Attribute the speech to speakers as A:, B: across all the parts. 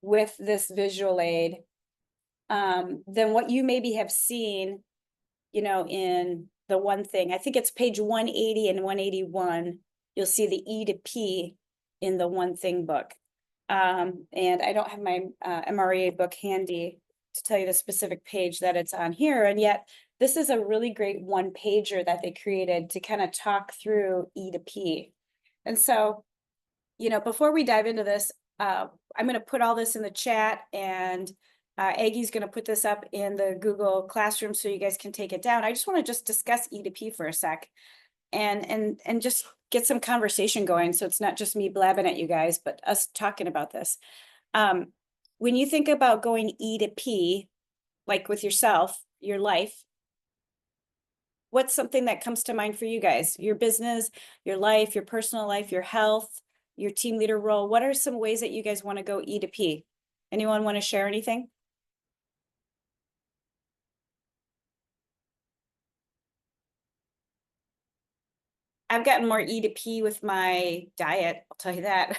A: with this visual aid than what you maybe have seen, in the one thing. I think it's page 180 and 181. You'll see the E to P in the one thing book. And I don't have my MREA book handy to tell you the specific page that it's on here. And yet this is a really great one pager that they created to kind of talk through E to P. And so, before we dive into this, I'm going to put all this in the chat, and Aggie's going to put this up in the Google Classroom so you guys can take it down. I just want to discuss E to P for a sec and just get some conversation going. So it's not just me blabbing at you guys, but us talking about this. When you think about going E to P, like with yourself, your life, what's something that comes to mind for you guys? Your business, your life, your personal life, your health, your team leader role. What are some ways that you guys want to go E to P? Anyone want to share anything? I've gotten more E to P with my diet, I'll tell you that.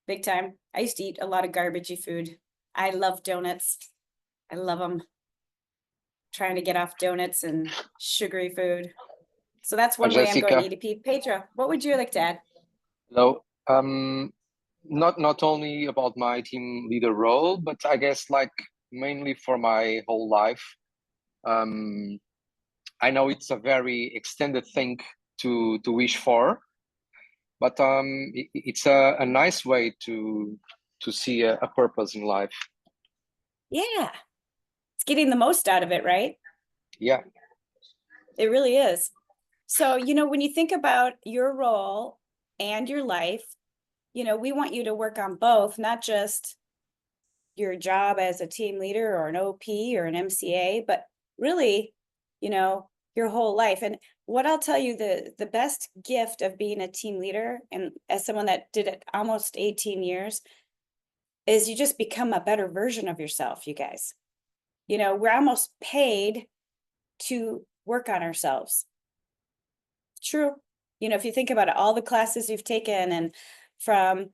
A: Big time. I used to eat a lot of garbagey food. I love donuts. I love them. Trying to get off donuts and sugary food. So that's one way I'm going E to P. Pedro, what would you like to add?
B: Hello. Not only about my team leader role, but I guess like mainly for my whole life. I know it's a very extended thing to wish for, but it's a nice way to see a purpose in life.
A: Yeah, it's getting the most out of it, right?
B: Yeah,
A: it really is. So, when you think about your role and your life, we want you to work on both, not just your job as a team leader or an OP or an MCA, but really, your whole life. And what I'll tell you, the best gift of being a team leader, and as someone that did it almost 18 years, is you just become a better version of yourself, you guys. We're almost paid to work on ourselves. True. If you think about it, all the classes you've taken, and from,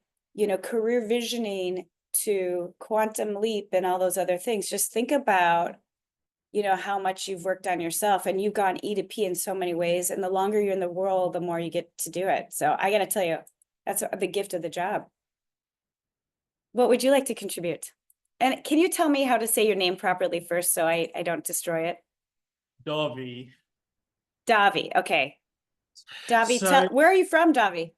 A: career visioning to quantum leap and all those other things, just think about, how much you've worked on yourself, and you've gone E to P in so many ways. And the longer you're in the world, the more you get to do it. So I got to tell you, that's the gift of the job. What would you like to contribute? And can you tell me how to say your name properly first, so I don't destroy it?
C: Davie.
A: Davie, okay. Davie,
C: So,
A: where are you from, Davie?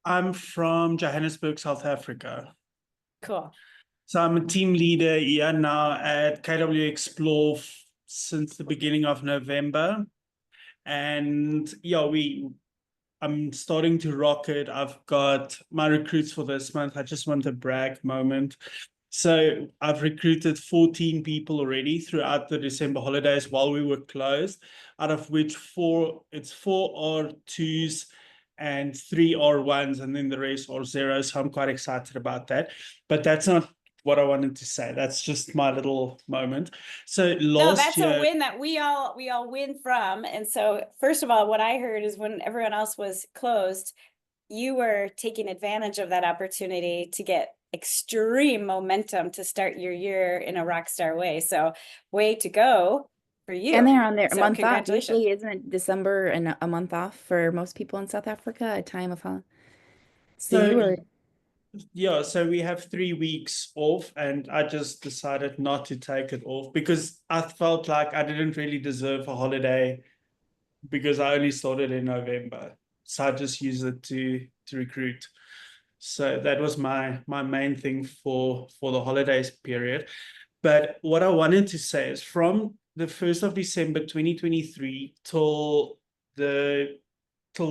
C: I'm from Johannesburg, South Africa.
A: Cool.
C: So I'm a team leader here now at KW Explore since the beginning of November. And yeah, I'm starting to rock it. I've got my recruits for this month. I just want a brag moment. So I've recruited 14 people already throughout the December holidays while we were closed, out of which four R2s and 3 R1s, and then the rest are zeros. So I'm quite excited about that. But that's not what I wanted to say. That's just my little moment. So last year,
A: a win that we all win from. And so first of all, what I heard is when everyone else was closed, you were taking advantage of that opportunity to get extreme momentum to start your year in a rock star way. So way to go for you.
D: And they're on there a month off.
A: Congratulations.
D: Usually, isn't it December and a month off for most people in South Africa, a time of holiday?
C: So we have 3 weeks off, and I just decided not to take it off because I felt like I didn't really deserve a holiday because I only started in November. So I just used it to recruit. So that was my main thing for the holidays period. But what I wanted to say is from the 1st of December 2023 till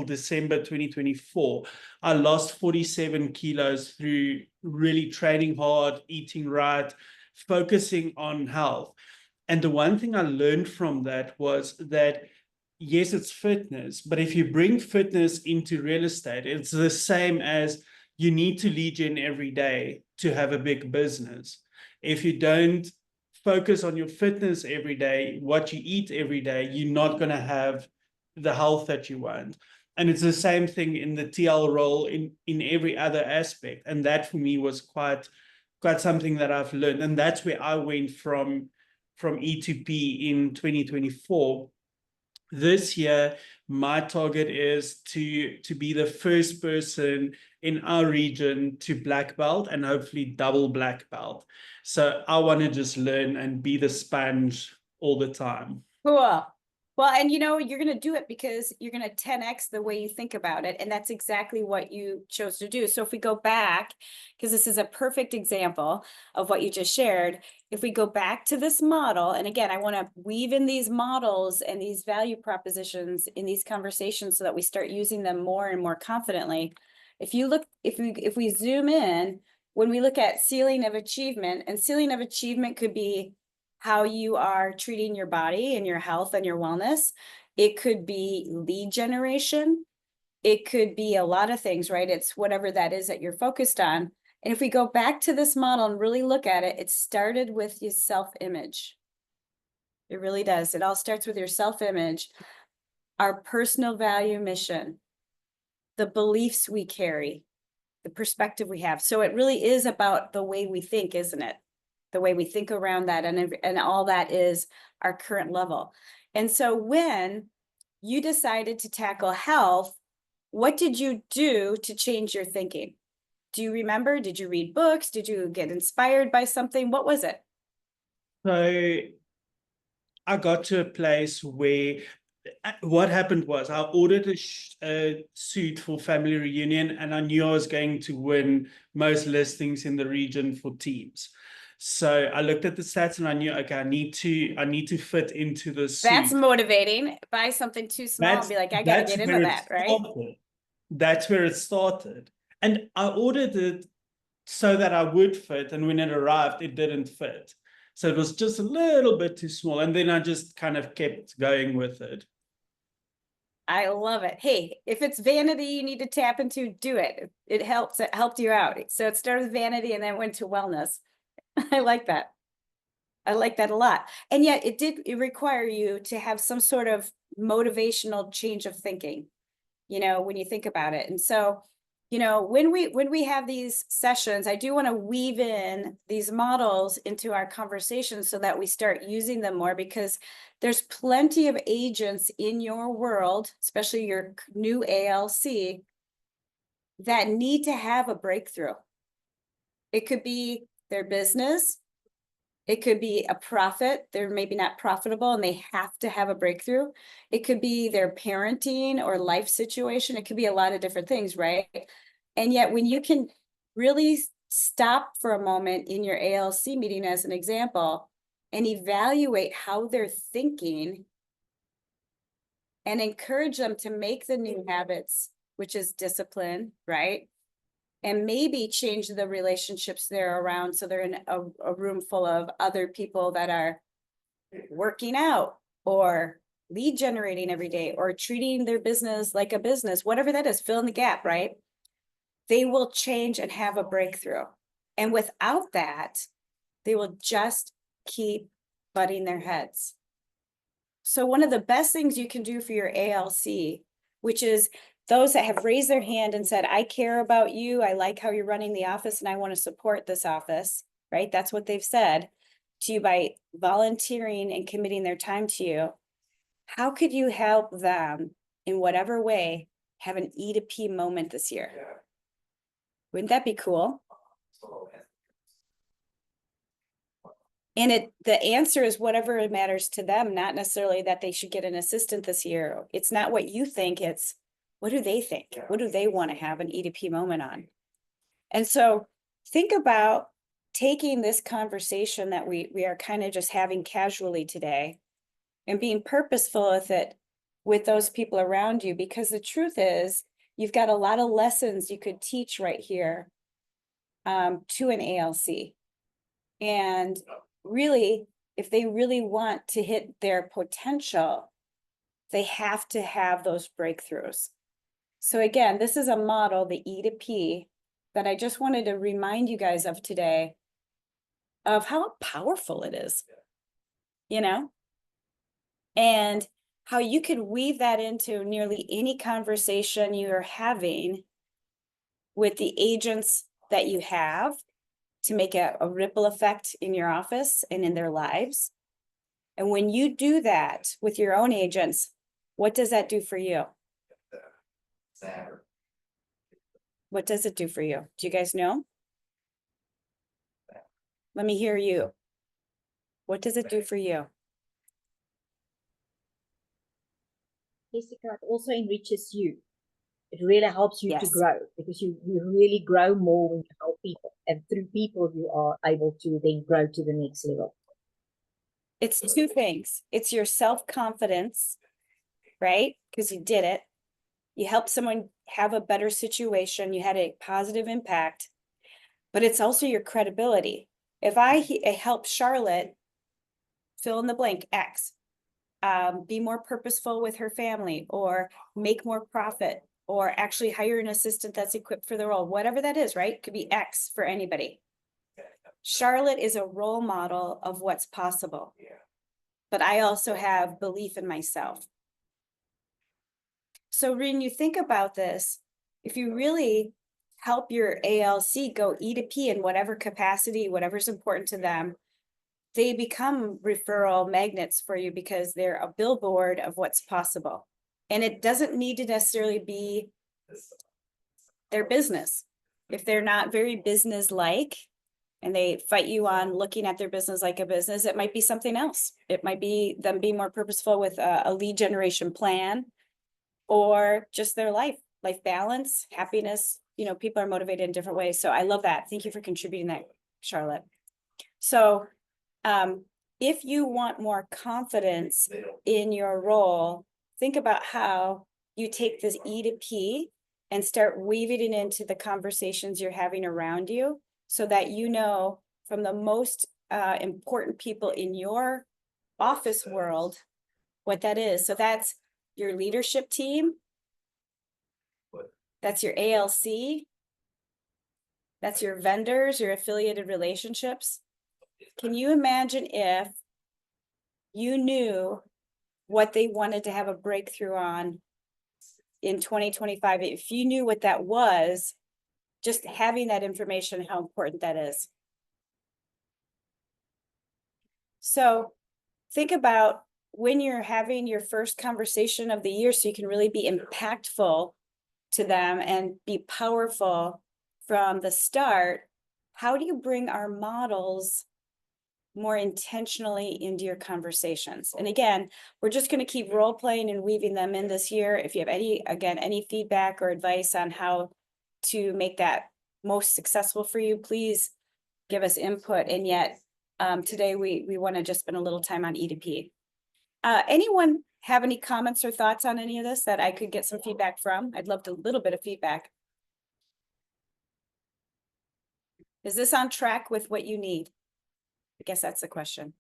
C: December 2024, I lost 47 kilos through really training hard, eating right, focusing on health. And the one thing I learned from that was that, yes, it's fitness, but if you bring fitness into real estate, it's the same as you need to lead gen every day to have a big business. If you don't focus on your fitness every day, what you eat every day, you're not going to have the health that you want. And it's the same thing in the TL role in every other aspect. And that for me was quite quite something that I've learned, and that's where I went from E to P in 2024. This year, my target is to be the first person in our region to black belt and hopefully double black belt. So I want to just learn and be the sponge all the time.
A: Cool. Well, and you know, you're going to do it because you're going to 10x the way you think about it. And that's exactly what you chose to do. So if we go back, because this is a perfect example of what you just shared, if we go back to this model, and again, I want to weave in these models and these value propositions in these conversations so that we start using them more and more confidently. If you look, if we zoom in, when we look at ceiling of achievement, and ceiling of achievement could be how you are treating your body and your health and your wellness. It could be lead generation. It could be a lot of things, right? It's whatever that is that you're focused on. And if we go back to this model and really look at it, it started with your self-image. It really does. It all starts with your self-image, our personal value mission, the beliefs we carry, the perspective we have. So it really is about the way we think, isn't it? The way we think around that, and all that is our current level. And so when you decided to tackle health, what did you do to change your thinking? Do you remember? Did you read books? Did you get inspired by something? What was it?
C: So I got to a place where what happened was I ordered a suit for family reunion, and I knew I was going to win most listings in the region for teams. So I looked at the stats and I knew, okay, I need to fit into the suit.
A: That's motivating. Buy something too small and be like, I got to get into that, right?
C: That's where it started. And I ordered it so that I would fit. And when it arrived, it didn't fit. So it was just a little bit too small. And then I just kind of kept going with it.
A: I love it. Hey, if it's vanity you need to tap into, do it. It helps. It helped you out. So it started with vanity and then went to wellness. I like that. I like that a lot. And yet it require you to have some sort of motivational change of thinking, you know, when you think about it. And so, you know, when we have these sessions, I do want to weave in these models into our conversation so that we start using them more, because there's plenty of agents in your world, especially your new ALC, that need to have a breakthrough. It could be their business. It could be a profit. They're maybe not profitable and they have to have a breakthrough. It could be their parenting or life situation. It could be a lot of different things, right? And yet when you can really stop for a moment in your ALC meeting, as an example, and evaluate how they're thinking and encourage them to make the new habits, which is discipline, right? And maybe change the relationships they're around so they're in a room full of other people that are working out or lead generating every day or treating their business like a business, whatever that is, fill in the gap, right? They will change and have a breakthrough. And without that, they will just keep butting their heads. So one of the best things you can do for your ALC, which is those that have raised their hand and said, I care about you, I like how you're running the office, and I want to support this office, right? That's what they've said to you by volunteering and committing their time to you. How could you help them in whatever way have an E to P moment this year? Wouldn't that be cool? And the answer is whatever matters to them, not necessarily that they should get an assistant this year. It's not what you think, it's what do they think? What do they want to have an E to P moment on? And so think about taking this conversation that we are kind of just having casually today and being purposeful with it with those people around you, because the truth is you've got a lot of lessons you could teach right here to an ALC. And really, if they really want to hit their potential, they have to have those breakthroughs. So again, this is a model, the E to P, that I just wanted to remind you guys of today, of how powerful it is, you know, and how you could weave that into nearly any conversation you are having with the agents that you have to make a ripple effect in your office and in their lives. And when you do that with your own agents, what does that do for you? What does it do for you? Do you guys know? Let me hear you. What does it do for you?
E: Jessica, it also enriches you. It really helps you to
A: Yes.
E: grow, because you really grow more when you help people. And through people, you are able to then grow to the next level.
A: It's two things. It's your self-confidence, right? Because you did it. You helped someone have a better situation. You had a positive impact. But it's also your credibility. If I help Charlotte fill in the blank X, be more purposeful with her family, or make more profit, or actually hire an assistant that's equipped for the role, whatever that is, right? Could be X for anybody. Charlotte is a role model of what's possible. But I also have belief in myself. So when you think about this, if you really help your ALC go E to P in whatever capacity, whatever's important to them, they become referral magnets for you because they're a billboard of what's possible. And it doesn't need to necessarily be their business. If they're not very business-like and they fight you on looking at their business like a business, it might be something else. It might be them being more purposeful with a lead generation plan, or just their life balance, happiness. You know, people are motivated in different ways. So I love that. Thank you for contributing that, Charlotte. So if you want more confidence in your role, think about how you take this E to P and start weaving it into the conversations you're having around you, so that you know from the most important people in your office world what that is. So that's your leadership team. That's your ALC. That's your vendors, your affiliated relationships. Can you imagine if you knew what they wanted to have a breakthrough on in 2025? If you knew what that was, just having that information, how important that is. So think about when you're having your first conversation of the year, so you can really be impactful to them and be powerful from the start. How do you bring our models more intentionally into your conversations? And again, we're just going to keep role playing and weaving them in this year. If you have any feedback or advice on how to make that most successful for you, please give us input. And yet today we want to just spend a little time on E2P. Anyone have any comments or thoughts on any of this that I could get some feedback from? I'd love a little bit of feedback. Is this on track with what you need? I guess that's the question.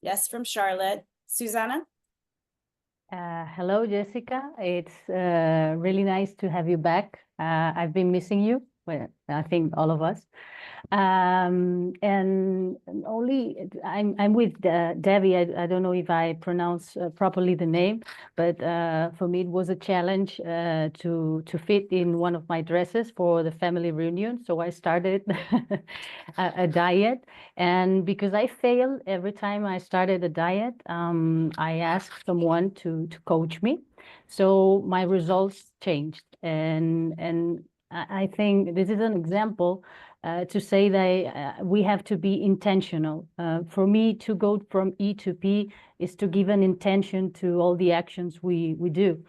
A: Yes, from Charlotte. Susanna?
F: Hello, Jessica. It's really nice to have you back. I've been missing you. Well, I think all of us. And only I'm with Davie. I don't know if I pronounce properly the name, but for me it was a challenge to fit in one of my dresses for the family reunion. So I started a diet, and because I fail every time I started a diet, I asked someone to coach me. So my results changed, and I think this is an example to say that we have to be intentional. For me, to go from E to P is to give an intention to all the actions we do.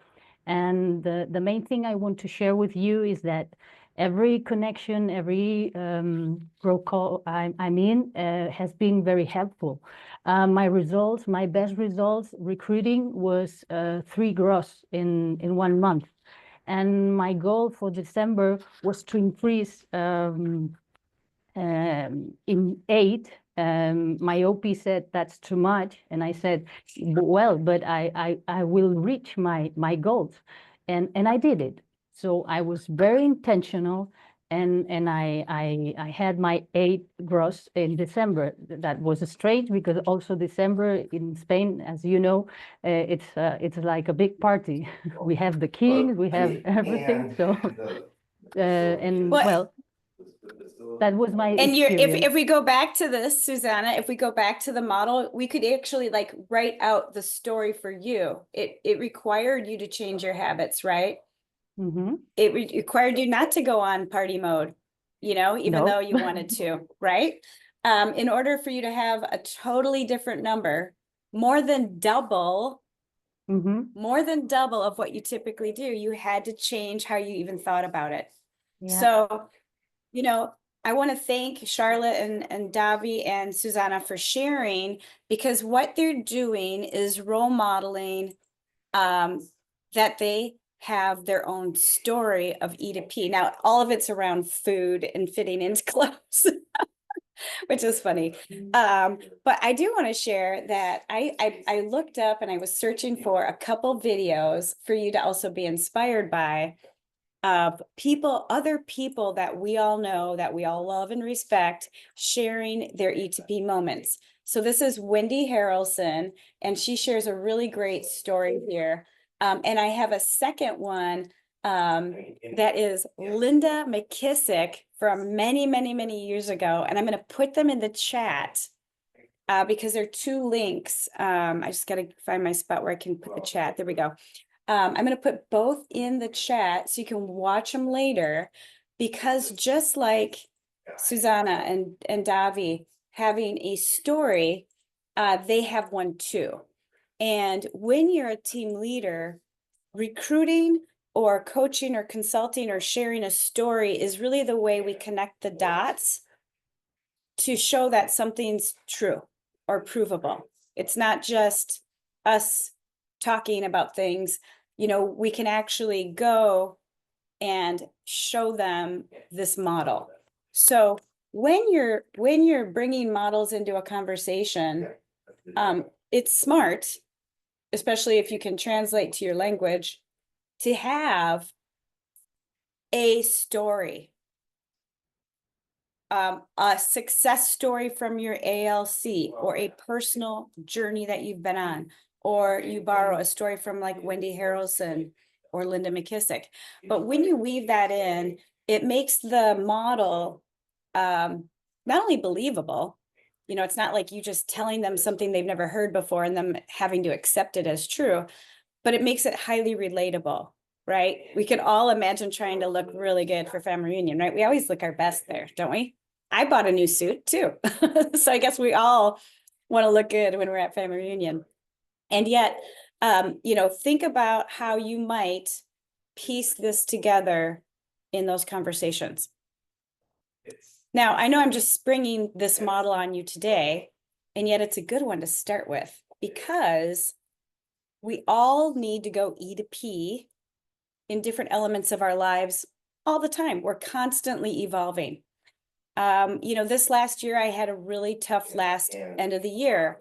F: And the main thing I want to share with you is that every connection, every group call I'm in has been very helpful. My results, my best results, recruiting was 3 gross in 1 month. And my goal for December was to increase in 8. My OP said that's too much, and I said, well, but I will reach my goals, and I did it. So I was very intentional, and I had my 8 gross in December. That was strange because also December in Spain, as you know, it's like a big party. We have the king, we have everything. So and well, That was my
A: And you're,
F: experience.
A: if we go back to this, Susanna, if we go back to the model, we could actually like write out the story for you. It required you to change your habits, right?
F: Mhm.
A: It required you not to go on party mode, you know, even
F: No.
A: though you wanted to, right? In order for you to have a totally different number, more than double
F: Mhm.
A: of what you typically do, you had to change how you even thought about it.
F: Yeah.
A: So, you know, I want to thank Charlotte and Davie and Susanna for sharing, because what they're doing is role modeling that they have their own story of E to P. Now, all of it's around food and fitting into clothes, which is funny. But I do want to share that I looked up and I was searching for a couple videos for you to also be inspired by, of people, other people that we all know, that we all love and respect, sharing their E to P moments. So this is Wendy Harrelson, and she shares a really great story here. And I have a second one that is Linda McKissick from many, many, many years ago. And I'm going to put them in the chat because they're two links. I just got to find my spot where I can put the chat. There we go. I'm going to put both in the chat so you can watch them later, because just like Susanna and Davie having a story, they have one too. And when you're a team leader, recruiting or coaching or consulting or sharing a story is really the way we connect the dots to show that something's true or provable. It's not just us talking about things. You know, we can actually go and show them this model. So when you're bringing models into a conversation, it's smart, especially if you can translate to your language, to have a story, a success story from your ALC, or a personal journey that you've been on, or you borrow a story from like Wendy Harrelson or Linda McKissick. But when you weave that in, it makes the model not only believable, you know, it's not like you just telling them something they've never heard before and them having to accept it as true, but it makes it highly relatable, right? We can all imagine trying to look really good for family reunion, right? We always look our best there, don't we? I bought a new suit too. So I guess we all want to look good when we're at family reunion. And yet, you know, think about how you might piece this together in those conversations. Now, I know I'm just springing this model on you today, and yet it's a good one to start with, because we all need to go E to P in different elements of our lives all the time. We're constantly evolving. You know, this last year I had a really tough last end of the year,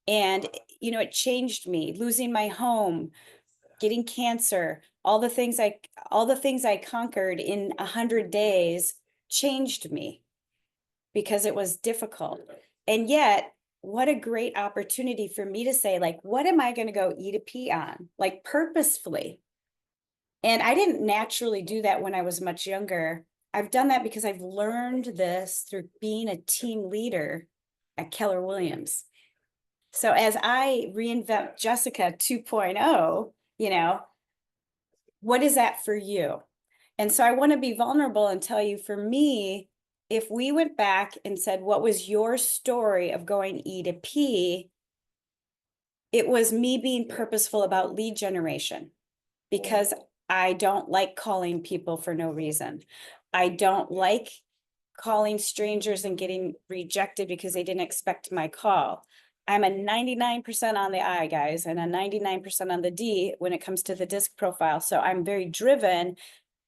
A: and you know, it changed me, losing my home, getting cancer, all the things I conquered in 100 days changed me because it was difficult. And yet, what a great opportunity for me to say, like, what am I going to go E to P on, like purposefully? And I didn't naturally do that when I was much younger. I've done that because I've learned this through being a team leader at Keller Williams. So as I reinvent Jessica 2.0, you know, what is that for you? And so I want to be vulnerable and tell you, for me, if we went back and said, what was your story of going E to P? It was me being purposeful about lead generation, because I don't like calling people for no reason. I don't like calling strangers and getting rejected because they didn't expect my call. I'm a 99% on the I, guys, and a 99% on the D when it comes to the DISC profile. So I'm very driven,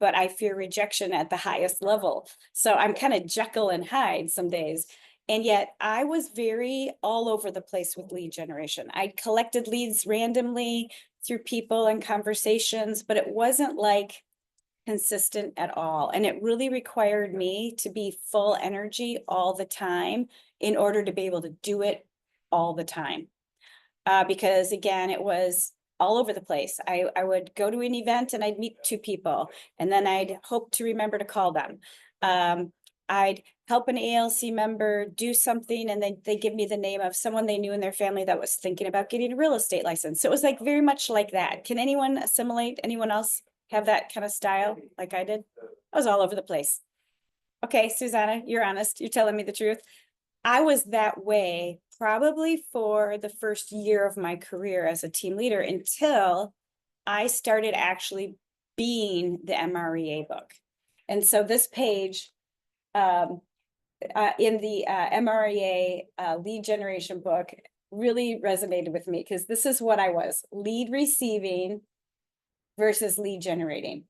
A: but I fear rejection at the highest level. So I'm kind of Jekyll and Hyde some days. And yet I was very all over the place with lead generation. I collected leads randomly through people and conversations, but it wasn't like consistent at all. And it really required me to be full energy all the time in order to be able to do it all the time. Because again, it was all over the place. I would go to an event and I'd meet two people, and then I'd hope to remember to call them. I'd help an ALC member do something and then they give me the name of someone they knew in their family that was thinking about getting a real estate license. So it was like very much like that. Can anyone assimilate? Anyone else have that kind of style like I did? I was all over the place. Okay, Susanna, you're honest. You're telling me the truth. I was that way probably for the first year of my career as a team leader until I started actually being the MREA book. And so this page in the MREA lead generation book really resonated with me because this is what I was: lead receiving versus lead generating.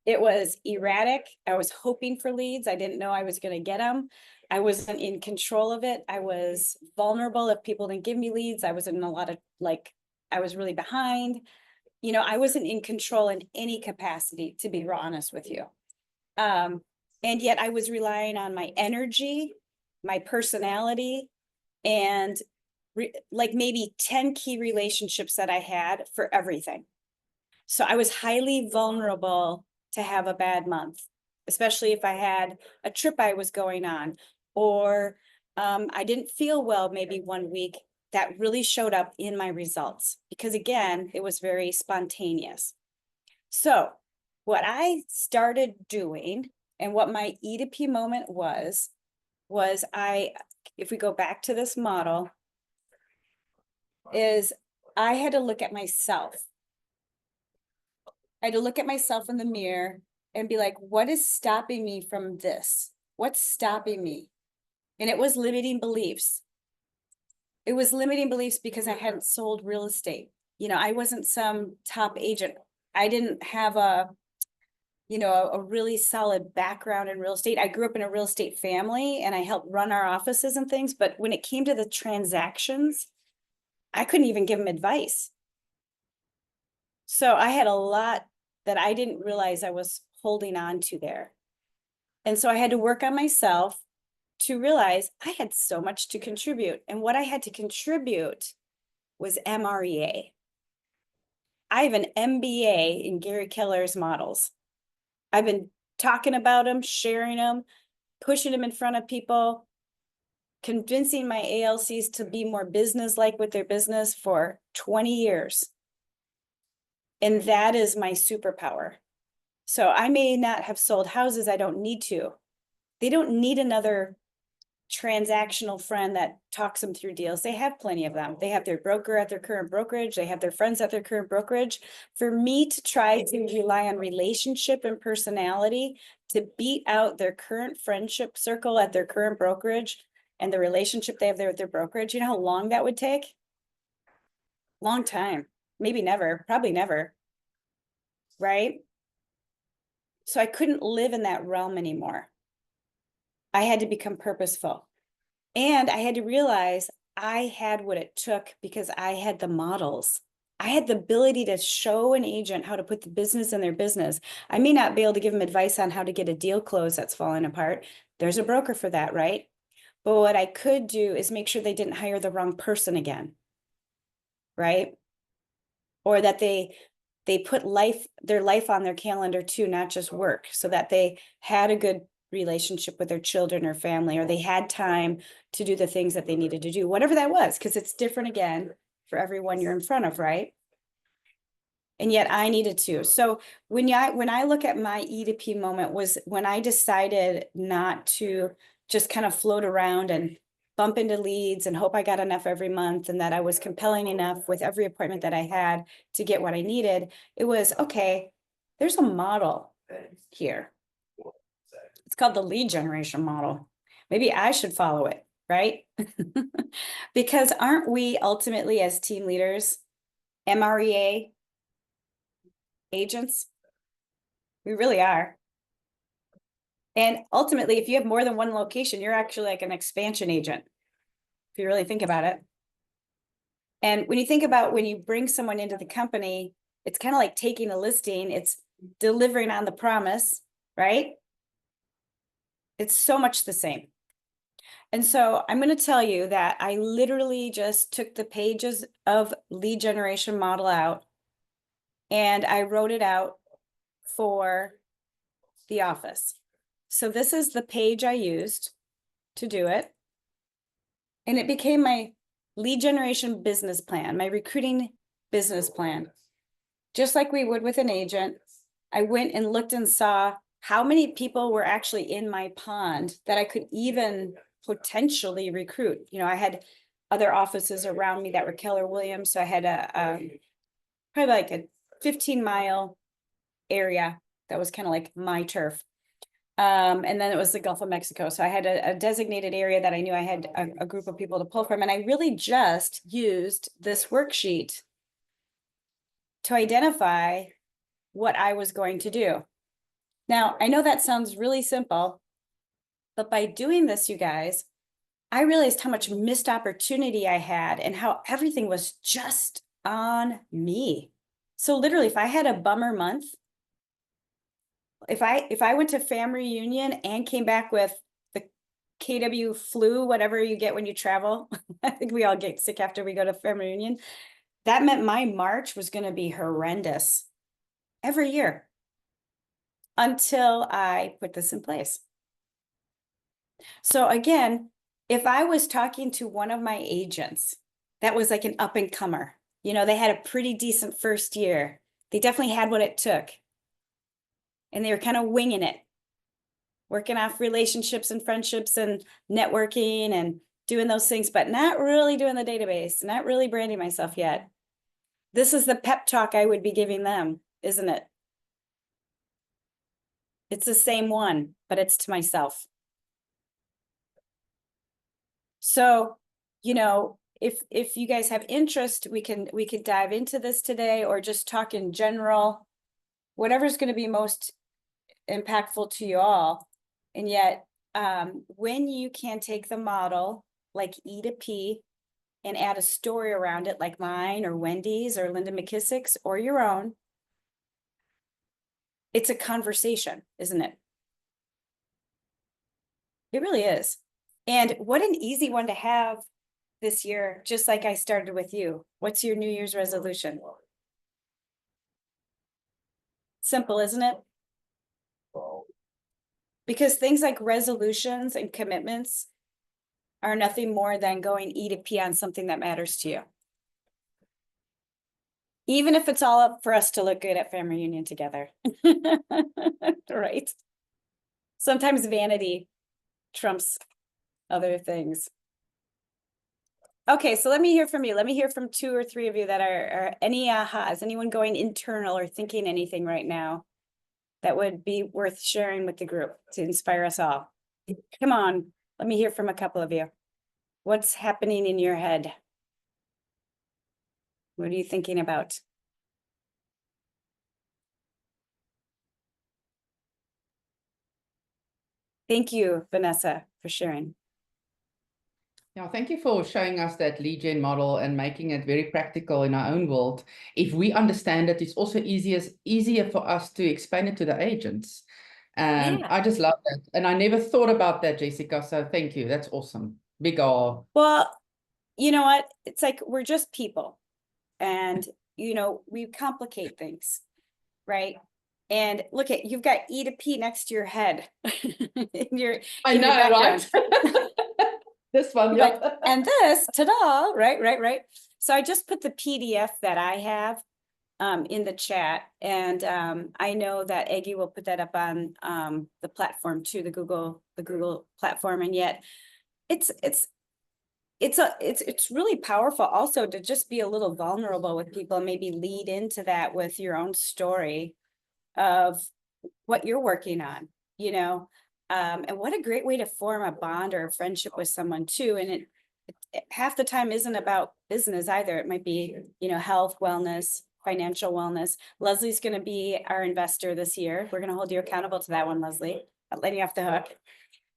A: It was erratic. I was hoping for leads. I didn't know I was going to get them. I wasn't in control of it. I was vulnerable if people didn't give me leads. I was in a lot of I was really behind. You know, I wasn't in control in any capacity, to be real honest with you. And yet I was relying on my energy, my personality, and like maybe 10 key relationships that I had for everything. So I was highly vulnerable to have a bad month, especially if I had a trip I was going on, or I didn't feel well maybe one week. That really showed up in my results because, again, it was very spontaneous. So what I started doing and what my E to P moment was if we go back to this model, is I had to look at myself. I had to look at myself in the mirror and be like, what is stopping me from this? What's stopping me? And it was limiting beliefs. It was limiting beliefs because I hadn't sold real estate. You know, I wasn't some top agent. I didn't have a really solid background in real estate. I grew up in a real estate family and I helped run our offices and things. But when it came to the transactions, I couldn't even give them advice. So I had a lot that I didn't realize I was holding on to there. And so I had to work on myself to realize I had so much to contribute. And what I had to contribute was MREA. I have an MBA in Gary Keller's models. I've been talking about them, sharing them, pushing them in front of people, convincing my ALCs to be more business-like with their business for 20 years. And that is my superpower. So I may not have sold houses. I don't need to. They don't need another transactional friend that talks them through deals. They have plenty of them. They have their broker at their current brokerage. They have their friends at their current brokerage. For me to try to rely on relationship and personality to beat out their current friendship circle at their current brokerage and the relationship they have there with their brokerage, you know how long that would take? Long time. Maybe never, probably never. Right? So I couldn't live in that realm anymore. I had to become purposeful. And I had to realize I had what it took because I had the models. I had the ability to show an agent how to put the business in their business. I may not be able to give them advice on how to get a deal closed that's falling apart. There's a broker for that, right? But what I could do is make sure they didn't hire the wrong person again, right? Or that they put their life on their calendar too, not just work, so that they had a good relationship with their children or family, or they had time to do the things that they needed to do, whatever that was, because it's different again for everyone you're in front of, right? And yet I needed to. So when I look at my E to P moment was when I decided not to just kind of float around and bump into leads and hope I got enough every month and that I was compelling enough with every appointment that I had to get what I needed. It was, okay, there's a model here. It's called the lead generation model. Maybe I should follow it, right? Because aren't we ultimately as team leaders, MREA agents? We really are. And ultimately, if you have more than one location, you're actually like an expansion agent, if you really think about it. And when you think about when you bring someone into the company, it's kind of like taking a listing, it's delivering on the promise, right? It's so much the same. And so I'm going to tell you that I literally just took the pages of lead generation model out and I wrote it out for the office. So this is the page I used to do it. And it became my lead generation business plan, my recruiting business plan. Just like we would with an agent, I went and looked and saw how many people were actually in my pond that I could even potentially recruit. You know, I had other offices around me that were Keller Williams. So I had probably like a 15-mile area that was kind of like my turf. And then it was the Gulf of Mexico. So I had a designated area that I knew I had a group of people to pull from. And I really just used this worksheet to identify what I was going to do. Now, I know that sounds really simple, but by doing this, you guys, I realized how much missed opportunity I had and how everything was just on me. So literally, if I had a bummer month, if I went to family reunion and came back with the KW flu, whatever you get when you travel, I think we all get sick after we go to family reunion. That meant my March was going to be horrendous every year until I put this in place. So again, if I was talking to one of my agents that was like an up and comer, you know, they had a pretty decent first year. They definitely had what it took. And they were kind of winging it, working off relationships and friendships and networking and doing those things, but not really doing the database, not really branding myself yet. This is the pep talk I would be giving them, isn't it? It's the same one, but it's to myself. So, you know, if you guys have interest, we could dive into this today or just talk in general, whatever's going to be most impactful to you all. And yet, when you can take the model like E to P and add a story around it, like mine or Wendy's or Linda McKissick's or your own, it's a conversation, isn't it? It really is. And what an easy one to have this year, just like I started with you. What's your New Year's resolution? Simple, isn't it? Because things like resolutions and commitments are nothing more than going E to P on something that matters to you. Even if it's all up for us to look good at family reunion together. Right? Sometimes vanity trumps other things. Okay, so let me hear from you. Let me hear from 2 or 3 of you that are any ahas. Anyone going internal or thinking anything right now that would be worth sharing with the group to inspire us all? Come on, let me hear from a couple of you. What's happening in your head? What are you thinking about? Thank you, Vanessa, for sharing.
G: Yeah, thank you for showing us that lead gen model and making it very practical in our own world. If we understand it, it's also easier for us to explain it to the agents.
A: Yeah.
G: I just love that. And I never thought about that, Jessica. So thank you. That's awesome. Big R.
A: Well, you know what? It's like we're just people. And, you know, we complicate things, right? And look at, you've got E to P next to your head.
G: I know, right? This one, yeah.
A: Like, and this, ta-da, right. So I just put the PDF that I have in the chat, and I know that Eggy will put that up on the platform too, the Google platform, and yet it's really powerful also to just be a little vulnerable with people and maybe lead into that with your own story of what you're working on, you know. And what a great way to form a bond or a friendship with someone too. And it half the time isn't about business either. It might be, you know, health, wellness, financial wellness. Leslie's going to be our investor this year. We're going to hold you accountable to that one, Leslie. I'll let you off the hook.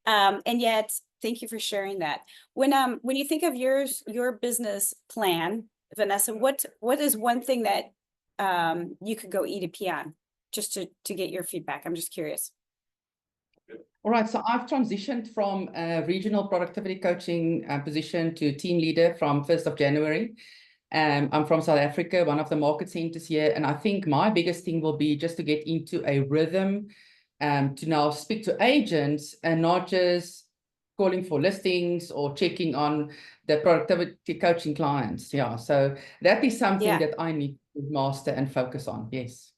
A: And yet, thank you for sharing that. When you think of your business plan, Vanessa, what is one thing that you could go E to P on, just to get your feedback? I'm just curious.
G: All right, so I've transitioned from a regional productivity coaching position to team leader from 1st of January. I'm from South Africa, one of the market centers here. And I think my biggest thing will be just to get into a rhythm to now speak to agents and not just calling for listings or checking on the productivity coaching clients. Yeah, so that is something
A: Yeah.
G: that I need to master and focus on. Yes.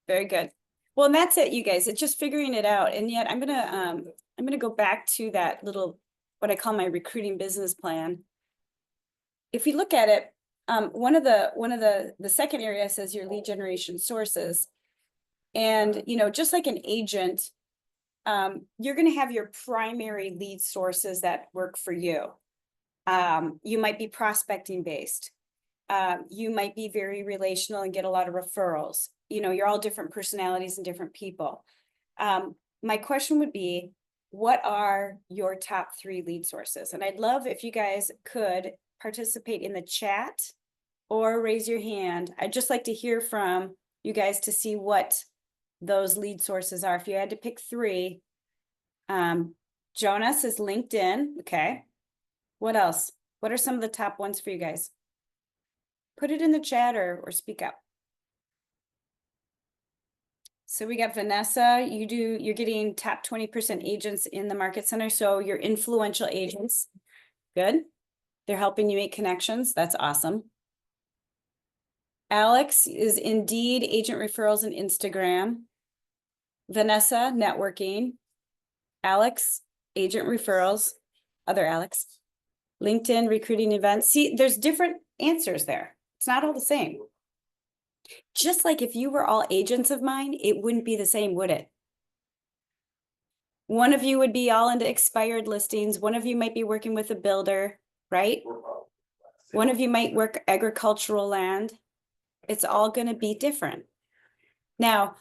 A: Very good. Well, and that's it, you guys. It's just figuring it out. And yet I'm gonna go back to that little, what I call my recruiting business plan. If we look at it, one of the second area says your lead generation sources. And, you know, just like an agent, you're going to have your primary lead sources that work for you. You might be prospecting based. You might be very relational and get a lot of referrals. You know, you're all different personalities and different people. My question would be, what are your top 3 lead sources? And I'd love if you guys could participate in the chat or raise your hand. I'd just like to hear from you guys to see what those lead sources are. If you had to pick 3, Jonas is LinkedIn. Okay. What else? What are some of the top ones for you guys? Put it in the chat or speak up. So we got Vanessa, you're getting top 20% agents in the market center. So you're influential agents. Good. They're helping you make connections. That's awesome. Alex is Indeed, agent referrals, and Instagram. Vanessa, networking. Alex, agent referrals. Other Alex. LinkedIn, recruiting events. See, there's different answers there. It's not all the same. Just like if you were all agents of mine, it wouldn't be the same, would it? One of you would be all into expired listings. One of you might be working with a builder, right? One of you might work agricultural land. It's all going to be different. Now,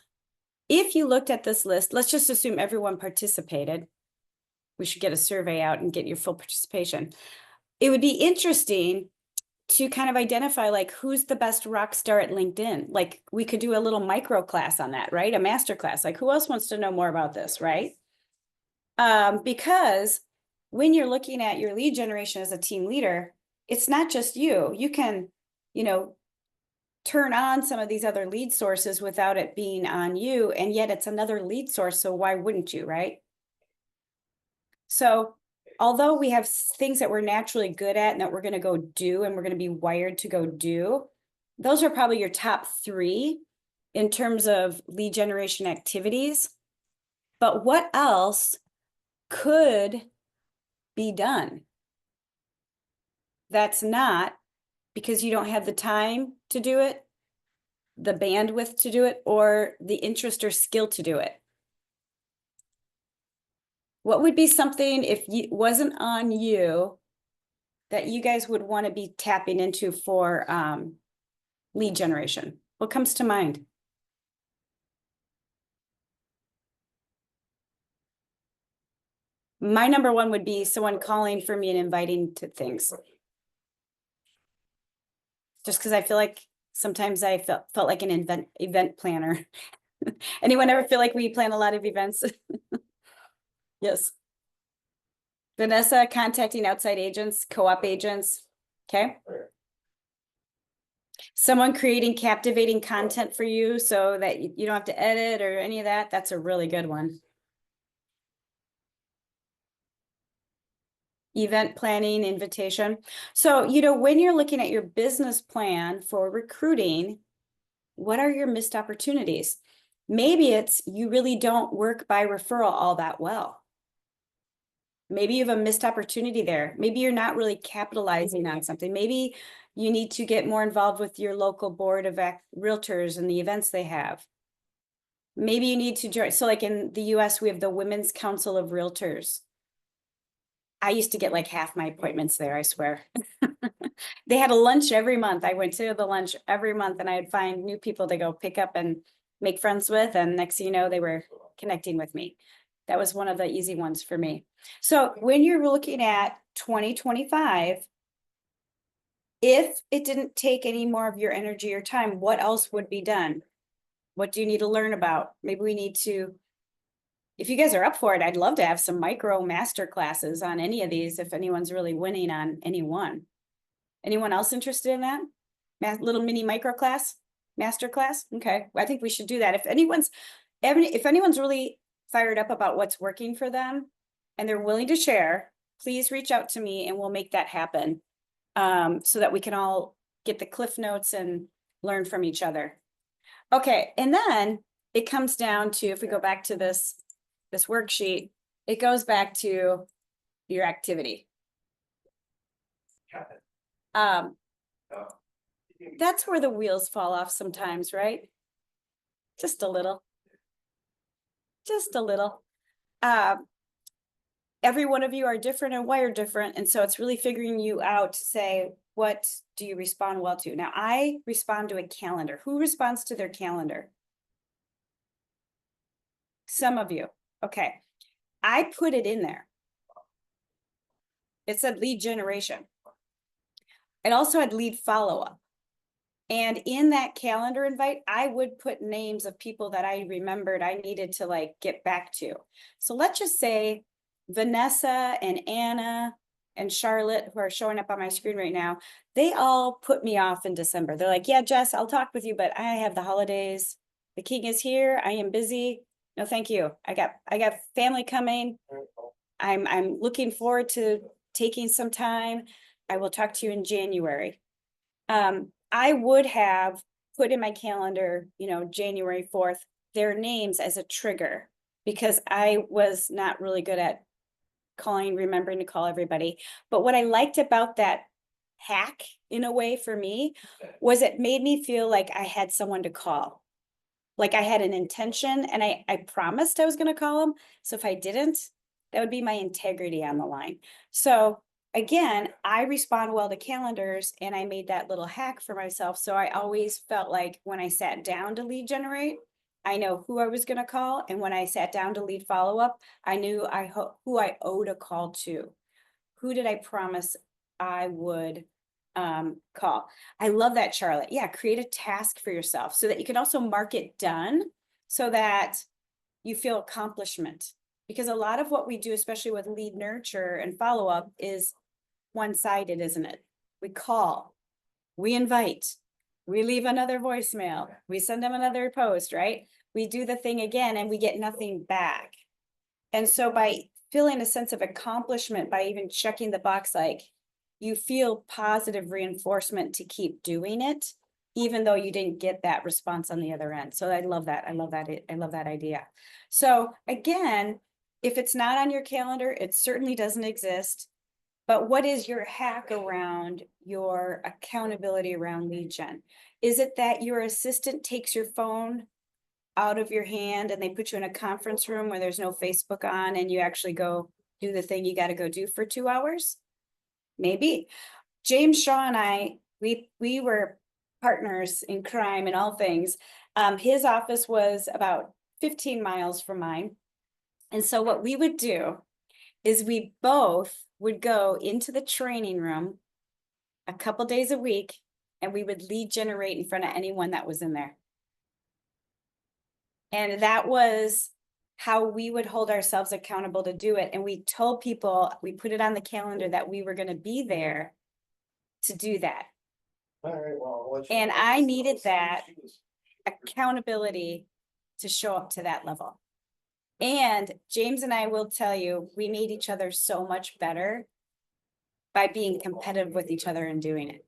A: if you looked at this list, let's just assume everyone participated. We should get a survey out and get your full participation. It would be interesting to kind of identify like who's the best rock star at LinkedIn. Like we could do a little micro class on that, right? A master class. Like who else wants to know more about this, right? Because when you're looking at your lead generation as a team leader, it's not just you. You can, you know, turn on some of these other lead sources without it being on you, and yet it's another lead source. So why wouldn't you, right? So although we have things that we're naturally good at and that we're going to go do and we're going to be wired to go do, those are probably your top 3 in terms of lead generation activities. But what else could be done that's not because you don't have the time to do it, the bandwidth to do it, or the interest or skill to do it? What would be something if it wasn't on you that you guys would want to be tapping into for lead generation? What comes to mind? My number 1 would be someone calling for me and inviting to things. Just because I feel like sometimes I felt like an event planner. Anyone ever feel like we plan a lot of events? Yes. Vanessa, contacting outside agents, co-op agents. Okay. Someone creating captivating content for you so that you don't have to edit or any of that. That's a really good one. Event planning, invitation. So, you know, when you're looking at your business plan for recruiting, what are your missed opportunities? Maybe it's you really don't work by referral all that well. Maybe you have a missed opportunity there. Maybe you're not really capitalizing on something. Maybe you need to get more involved with your local board of realtors and the events they have. Maybe you need to join. So like in the US, we have the Women's Council of Realtors. I used to get like half my appointments there, I swear. They had a lunch every month. I went to the lunch every month and I'd find new people to go pick up and make friends with. And next thing you know, they were connecting with me. That was one of the easy ones for me. So when you're looking at 2025, if it didn't take any more of your energy or time, what else would be done? What do you need to learn about? Maybe we need to, if you guys are up for it, I'd love to have some micro master classes on any of these if anyone's really winning on any one. Anyone else interested in that? Little mini micro class, master class? Okay, I think we should do that. If anyone's really fired up about what's working for them and they're willing to share, please reach out to me and we'll make that happen. So that we can all get the cliff notes and learn from each other. Okay, and then it comes down to, if we go back to this worksheet, it goes back to your activity. That's where the wheels fall off sometimes, right? Just a little. Just a little. Every one of you are different and wired different. And so it's really figuring you out to say, what do you respond well to? Now, I respond to a calendar. Who responds to their calendar? Some of you. Okay. I put it in there. It said lead generation. It also had lead follow-up. And in that calendar invite, I would put names of people that I remembered I needed to like get back to. So let's just say Vanessa and Anna and Charlotte, who are showing up on my screen right now, they all put me off in December. They're like, yeah, Jess, I'll talk with you, but I have the holidays. The king is here. I am busy. No, thank you. I got family coming. I'm looking forward to taking some time. I will talk to you in January. I would have put in my calendar, January 4th, their names as a trigger because I was not really good at remembering to call everybody. But what I liked about that hack in a way for me was it made me feel like I had someone to call. Like I had an intention and I promised I was going to call them. So if I didn't, that would be my integrity on the line. So again, I respond well to calendars and I made that little hack for myself. So I always felt like when I sat down to lead generate, I know who I was going to call. And when I sat down to lead follow-up, I knew who I owed a call to. Who did I promise I would call? I love that, Charlotte. Yeah, create a task for yourself so that you can also mark it done so that you feel accomplishment. Because a lot of what we do, especially with lead nurture and follow-up, is one-sided, isn't it? We call, we invite, we leave another voicemail, we send them another post, right? We do the thing again and we get nothing back. And so by feeling a sense of accomplishment, by even checking the box, like you feel positive reinforcement to keep doing it, even though you didn't get that response on the other end. So I love that. I love that. I love that idea. So again, if it's not on your calendar, it certainly doesn't exist. But what is your hack around your accountability around lead gen? Is it that your assistant takes your phone out of your hand and they put you in a conference room where there's no Facebook on and you actually go do the thing you got to go do for 2 hours? Maybe. James Shaw and I, we were partners in crime and all things. His office was about 15 miles from mine. And so what we would do is we both would go into the training room a couple days a week and we would lead generate in front of anyone that was in there. And that was how we would hold ourselves accountable to do it. And we told people, we put it on the calendar that we were going to be there to do that. And I needed that accountability to show up to that level. And James and I will tell you, we made each other so much better by being competitive with each other and doing it.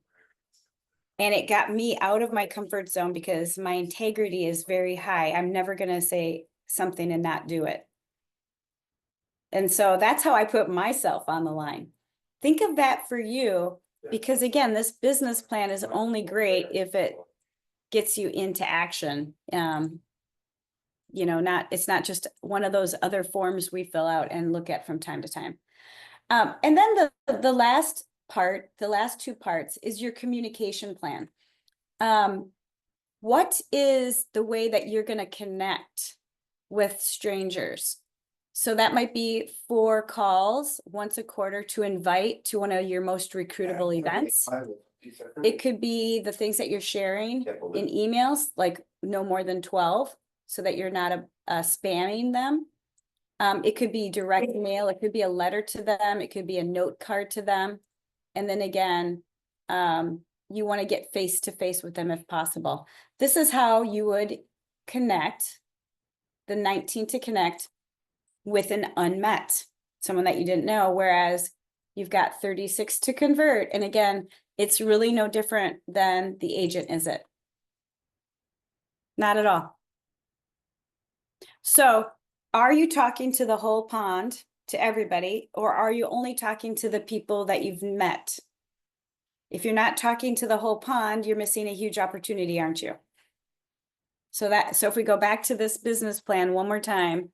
A: And it got me out of my comfort zone because my integrity is very high. I'm never going to say something and not do it. And so that's how I put myself on the line. Think of that for you, because again, this business plan is only great if it gets you into action. It's not just one of those other forms we fill out and look at from time to time. And then the last part, the last 2 parts is your communication plan. What is the way that you're going to connect with strangers? So that might be 4 calls once a quarter to invite to one of your most recruitable events. It could be the things that you're sharing in emails, like no more than 12, so that you're not spamming them. It could be direct mail. It could be a letter to them. It could be a note card to them. And then again, you want to get face-to-face with them if possible. This is how you would connect, the 19 to connect with an unmet, someone that you didn't know, whereas you've got 36 to convert. And again, it's really no different than the agent, is it? Not at all. So are you talking to the whole pond, to everybody, or are you only talking to the people that you've met? If you're not talking to the whole pond, you're missing a huge opportunity, aren't you? So if we go back to this business plan one more time,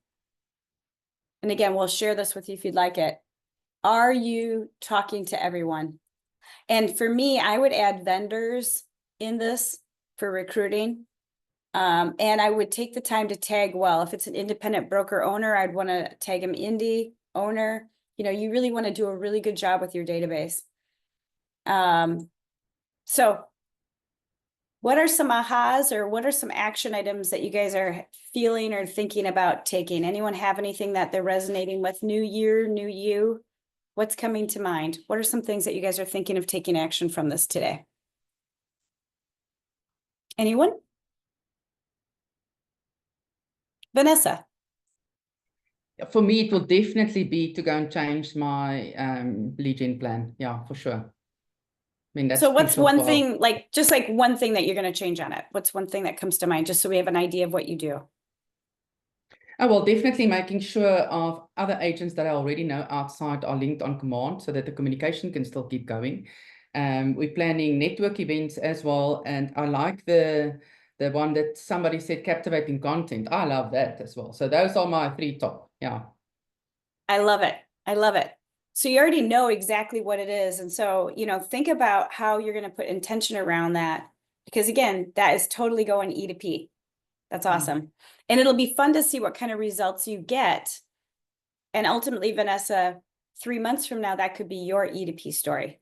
A: and again, we'll share this with you if you'd like it. Are you talking to everyone? And for me, I would add vendors in this for recruiting. And I would take the time to tag well. If it's an independent broker owner, I'd want to tag them indie owner. You know, you really want to do a really good job with your database. So what are some ahas, or what are some action items that you guys are feeling or thinking about taking? Anyone have anything that they're resonating with? New year, new you? What's coming to mind? What are some things that you guys are thinking of taking action from this today? Anyone? Vanessa?
G: For me, it will definitely be to go and change my lead gen plan. Yeah, for sure. I mean, that's
A: So what's
G: crucial
A: one
G: for-
A: thing, like, just like one thing that you're going to change on it? What's one thing that comes to mind, just so we have an idea of what you do?
G: Oh, well, definitely making sure of other agents that I already know outside are linked on command so that the communication can still keep going. We're planning network events as well. And I like the one that somebody said, captivating content. I love that as well. So those are my 3 top. Yeah.
A: I love it. I love it. So you already know exactly what it is. And so, you know, think about how you're going to put intention around that. Because again, that is totally going E to P. That's awesome. And it'll be fun to see what kind of results you get. And ultimately, Vanessa, 3 months from now, that could be your E to P story.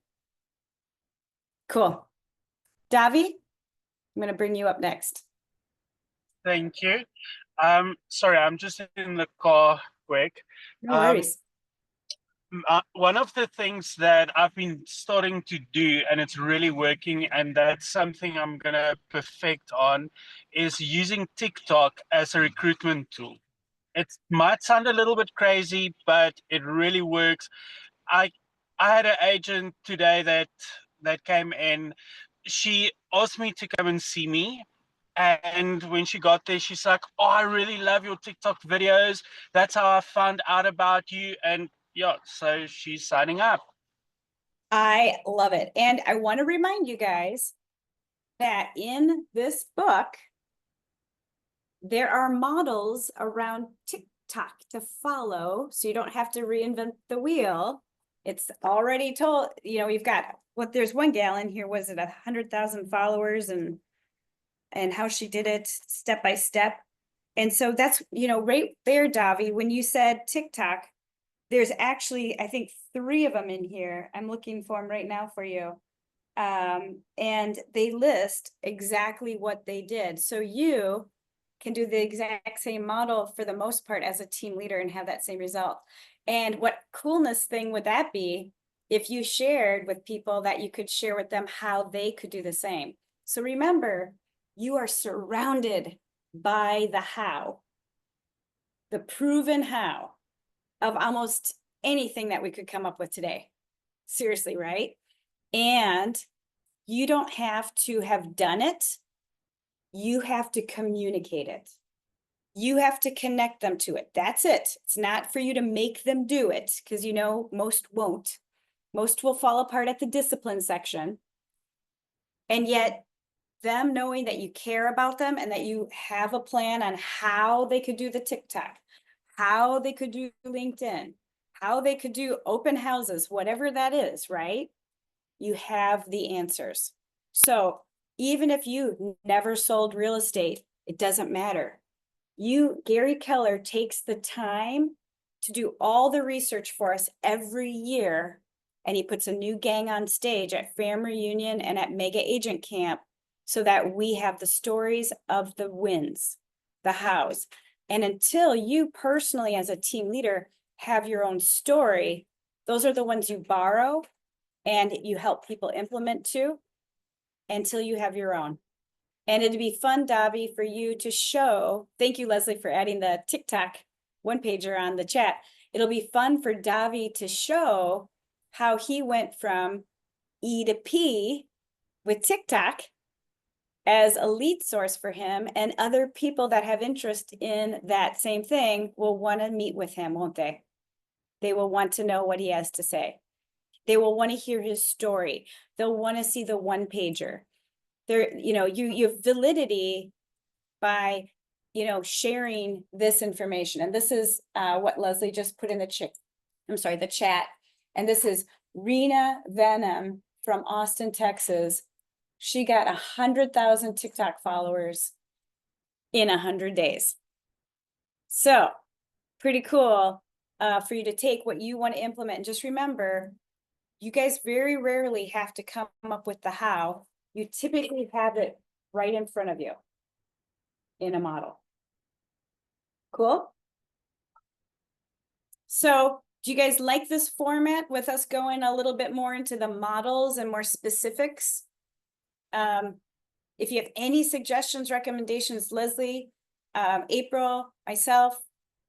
A: Cool. Davie, I'm going to bring you up next.
C: Thank you. Sorry, I'm just in the car quick.
A: No worries.
C: One of the things that I've been starting to do, and it's really working, and that's something I'm going to perfect on, is using TikTok as a recruitment tool. It might sound a little bit crazy, but it really works. I had an agent today that came in. She asked me to come and see me. And when she got there, she's like, "Oh, I really love your TikTok videos. That's how I found out about you." And yeah, so she's signing up.
A: I love it. And I want to remind you guys that in this book, there are models around TikTok to follow, so you don't have to reinvent the wheel. It's already told, you know, you've got there's one gal in here, was it 100,000 followers, and how she did it step by step. And so that's, you know, right there, Davie, when you said TikTok, there's actually, I think, 3 of them in here. I'm looking for them right now for you. And they list exactly what they did. So you can do the exact same model for the most part as a team leader and have that same result. And what coolness thing would that be if you shared with people that you could share with them how they could do the same? So remember, you are surrounded by the how, the proven how of almost anything that we could come up with today. Seriously, right? And you don't have to have done it. You have to communicate it. You have to connect them to it. That's it. It's not for you to make them do it, because you know most won't. Most will fall apart at the discipline section. And yet them knowing that you care about them and that you have a plan on how they could do the TikTok, how they could do LinkedIn, how they could do open houses, whatever that is, right? You have the answers. So even if you never sold real estate, it doesn't matter. Gary Keller takes the time to do all the research for us every year, and he puts a new gang on stage at Fam Reunion and at Mega Agent Camp so that we have the stories of the wins, the hows. And until you personally as a team leader have your own story, those are the ones you borrow and you help people implement too, until you have your own. And it'd be fun, Davie, for you to show, thank you, Leslie, for adding the TikTok one pager on the chat. It'll be fun for Davie to show how he went from E to P with TikTok as a lead source for him, and other people that have interest in that same thing will want to meet with him, won't they? They will want to know what he has to say. They will want to hear his story. They'll want to see the one pager. There, you have validity by, sharing this information. And this is what Leslie just put in the chat. And this is Rena Venom from Austin, Texas. She got 100,000 TikTok followers in 100 days. So pretty cool for you to take what you want to implement. And just remember, you guys very rarely have to come up with the how. You typically have it right in front of you in a model. Cool? So do you guys like this format with us going a little bit more into the models and more specifics? If you have any suggestions, recommendations, Leslie, April, myself,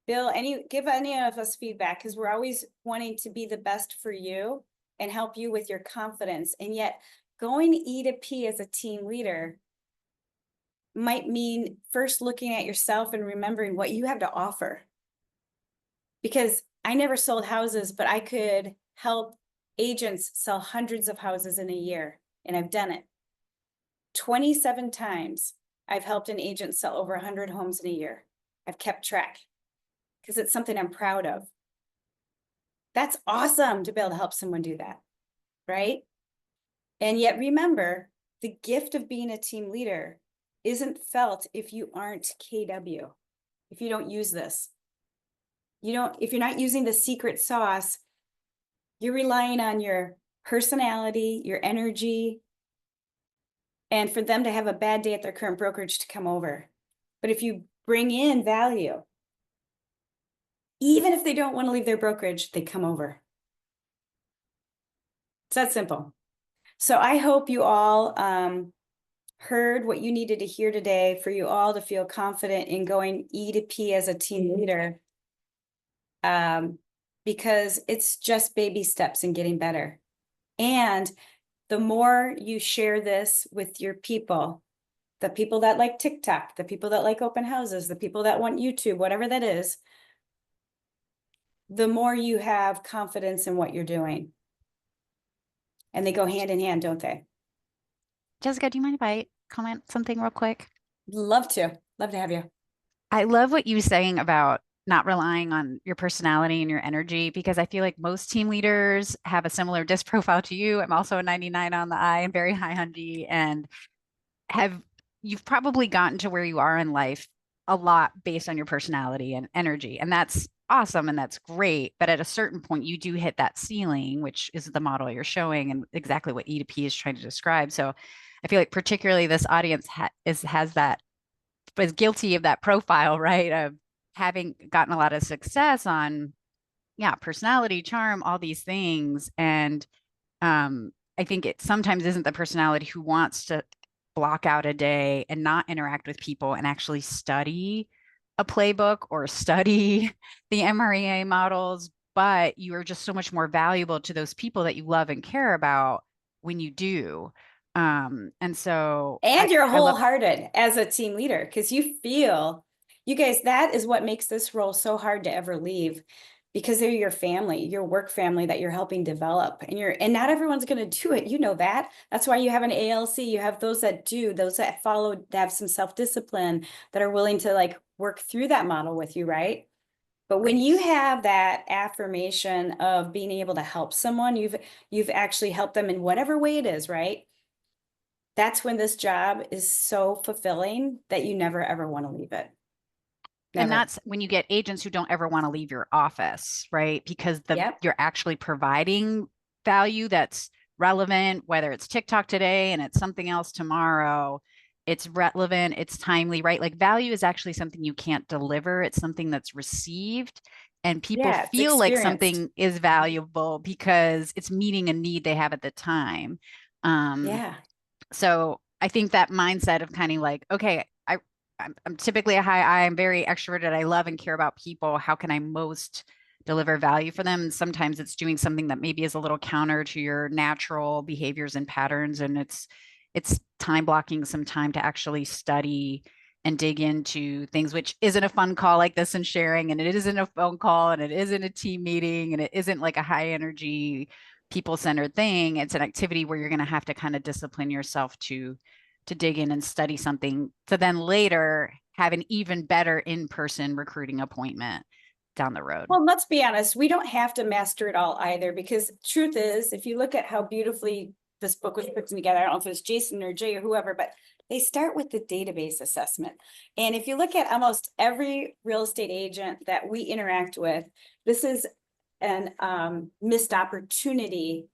A: Bill, give any of us feedback, because we're always wanting to be the best for you and help you with your confidence. And yet going E to P as a team leader might mean first looking at yourself and remembering what you have to offer. Because I never sold houses, but I could help agents sell hundreds of houses in a year, and I've done it. 27 times I've helped an agent sell over 100 homes in a year. I've kept track because it's something I'm proud of. That's awesome to be able to help someone do that, right? And yet remember, the gift of being a team leader isn't felt if you aren't KW, if you don't use this. If you're not using the secret sauce, you're relying on your personality, your energy, and for them to have a bad day at their current brokerage to come over. But if you bring in value, even if they don't want to leave their brokerage, they come over. It's that simple. So I hope you all heard what you needed to hear today for you all to feel confident in going E to P as a team leader. Because it's just baby steps in getting better. And the more you share this with your people, the people that like TikTok, the people that like open houses, the people that want YouTube, whatever that is, the more you have confidence in what you're doing. And they go hand in hand, don't they?
H: Jessica, do you mind if I comment something real quick?
A: Love to have you.
H: I love what you were saying about not relying on your personality and your energy, because I feel like most team leaders have a similar disc profile to you. I'm also a 99 on the I and very high on D, and you've probably gotten to where you are in life a lot based on your personality and energy. And that's awesome. And that's great. But at a certain point, you do hit that ceiling, which is the model you're showing and exactly what E to P is trying to describe. So I feel like particularly this audience is guilty of that profile, right? Of having gotten a lot of success on, personality, charm, all these things. And I think it sometimes isn't the personality who wants to block out a day and not interact with people and actually study a playbook or study the MREA models, but you are just so much more valuable to those people that you love and care about when you do. And you're wholehearted as a team leader, because you guys, that is what makes this role so hard to ever leave, because they're your family, your work family that you're helping develop, and not everyone's going to do it. You know that. That's why you have an ALC. You have those that do, those that follow, that have some self-discipline, that are willing to work through that model with you, right? But when you have that affirmation of being able to help someone, you've actually helped them in whatever way it is, right? That's when this job is so fulfilling that you never ever want to leave it. Never. And that's when you get agents who don't ever want to leave your office, right? Because you're actually providing value that's relevant, whether it's TikTok today and it's something else tomorrow. It's relevant, it's timely, right? Like value is actually something you can't deliver. It's something that's received, and people feel like something is valuable because it's meeting a need they have at the time. So I think that mindset of kind of like, okay, I'm typically a high I. I'm very extroverted. I love and care about people. How can I most deliver value for them? And sometimes it's doing something that maybe is a little counter to your natural behaviors and patterns. And it's time blocking some time to actually study and dig into things, which isn't a fun call like this and sharing, and it isn't a phone call, and it isn't a team meeting, and it isn't like a high energy people-centered thing. It's an activity where you're going to have to kind of discipline yourself to dig in and study something to then later have an even better in-person recruiting appointment down the road.
A: Well, let's be honest, we don't have to master it all either, because truth is, if you look at how beautifully this book was put together, I don't know if it was Jason or Jay or whoever, but they start with the database assessment. And if you look at almost every real estate agent that we interact with, this is an missed opportunity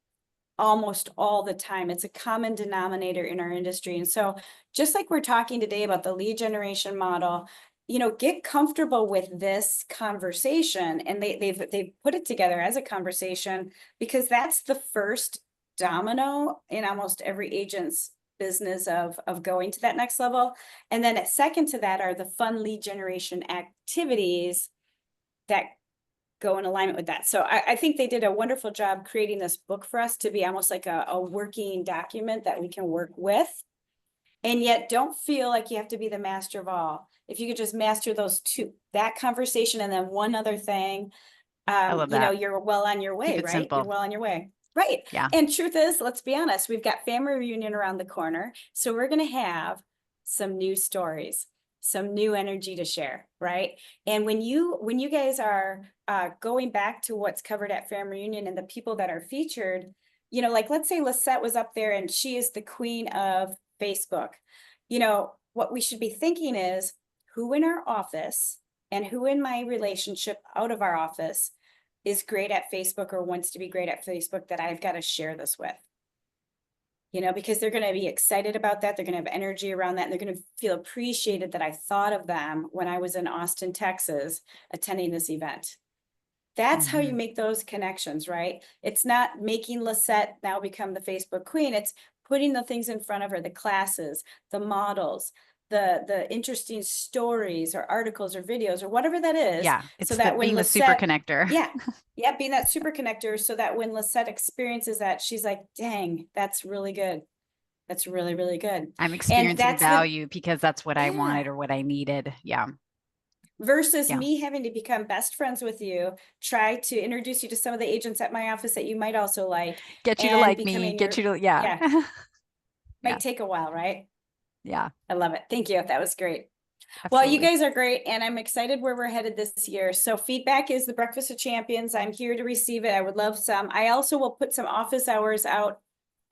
A: almost all the time. It's a common denominator in our industry. And so just like we're talking today about the lead generation model, you know, get comfortable with this conversation. And they've put it together as a conversation, because that's the first domino in almost every agent's business of going to that next level. And then second to that are the fun lead generation activities that go in alignment with that. So I think they did a wonderful job creating this book for us to be almost like a working document that we can work with. And yet don't feel like you have to be the master of all. If you could just master those two, that conversation and then one other thing,
H: I love
A: you know,
H: that.
A: you're well on your way,
H: Keep it
A: right?
H: simple.
A: You're well on your way. Right.
H: Yeah.
A: And truth is, let's be honest, we've got family reunion around the corner. So we're going to have some new stories, some new energy to share, right? And when you guys are going back to what's covered at family reunion and the people that are featured, you know, like let's say Lisette was up there and she is the queen of Facebook. You know, what we should be thinking is who in our office and who in my relationship out of our office is great at Facebook or wants to be great at Facebook that I've got to share this with. You know, because they're going to be excited about that. They're going to have energy around that. And they're going to feel appreciated that I thought of them when I was in Austin, Texas, attending this event. That's how you make those connections, right? It's not making Lisette now become the Facebook queen. It's putting the things in front of her, the classes, the models, the interesting stories or articles or videos or whatever that is.
H: Yeah. It's
A: so that when
H: being the super
A: Lisette,
H: connector.
A: yeah, being that super connector, so that when Lisette experiences that, she's like, dang, that's really good. That's really, really good.
H: I'm experiencing
A: that's
H: value because that's what I
A: Yeah.
H: wanted or what I needed. Yeah.
A: Versus
H: Yeah.
A: me having to become best friends with you, try to introduce you to some of the agents at my office that you might also like.
H: Get you to
A: and
H: like me,
A: becoming
H: get
A: your-
H: you to, yeah.
A: Might
H: Yeah.
A: take a while, right?
H: Yeah.
A: I love it. Thank you. That was great. Well, you
H: Absolutely.
A: guys are great, and I'm excited where we're headed this year. So feedback is the Breakfast of Champions. I'm here to receive it. I would love some. I also will put some office hours out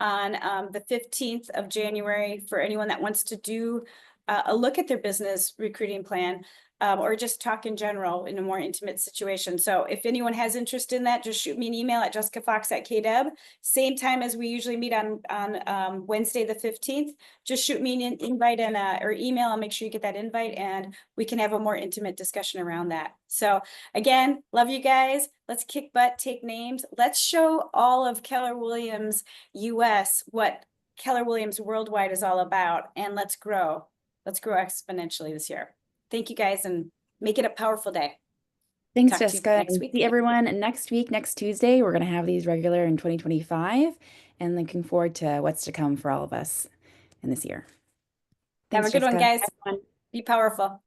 A: on the 15th of January for anyone that wants to do a look at their business recruiting plan, or just talk in general in a more intimate situation. So if anyone has interest in that, just shoot me an email at jessicafox@kdeb. Same time as we usually meet on Wednesday, the 15th. Just shoot me an invite and or email. I'll make sure you get that invite and we can have a more intimate discussion around that. So again, love you guys. Let's kick butt, take names. Let's show all of Keller Williams US what Keller Williams Worldwide is all about, and let's grow. Let's grow exponentially this year. Thank you guys, and make it a powerful day.
D: Thanks,
A: Talk to you
D: Jessica.
A: next
D: And
A: week.
D: see everyone next week, next Tuesday. We're going to have these regular in 2025 and looking forward to what's to come for all of us in this year.
A: Have a
D: Thanks,
A: good one,
D: Jessica.
A: guys. Be powerful.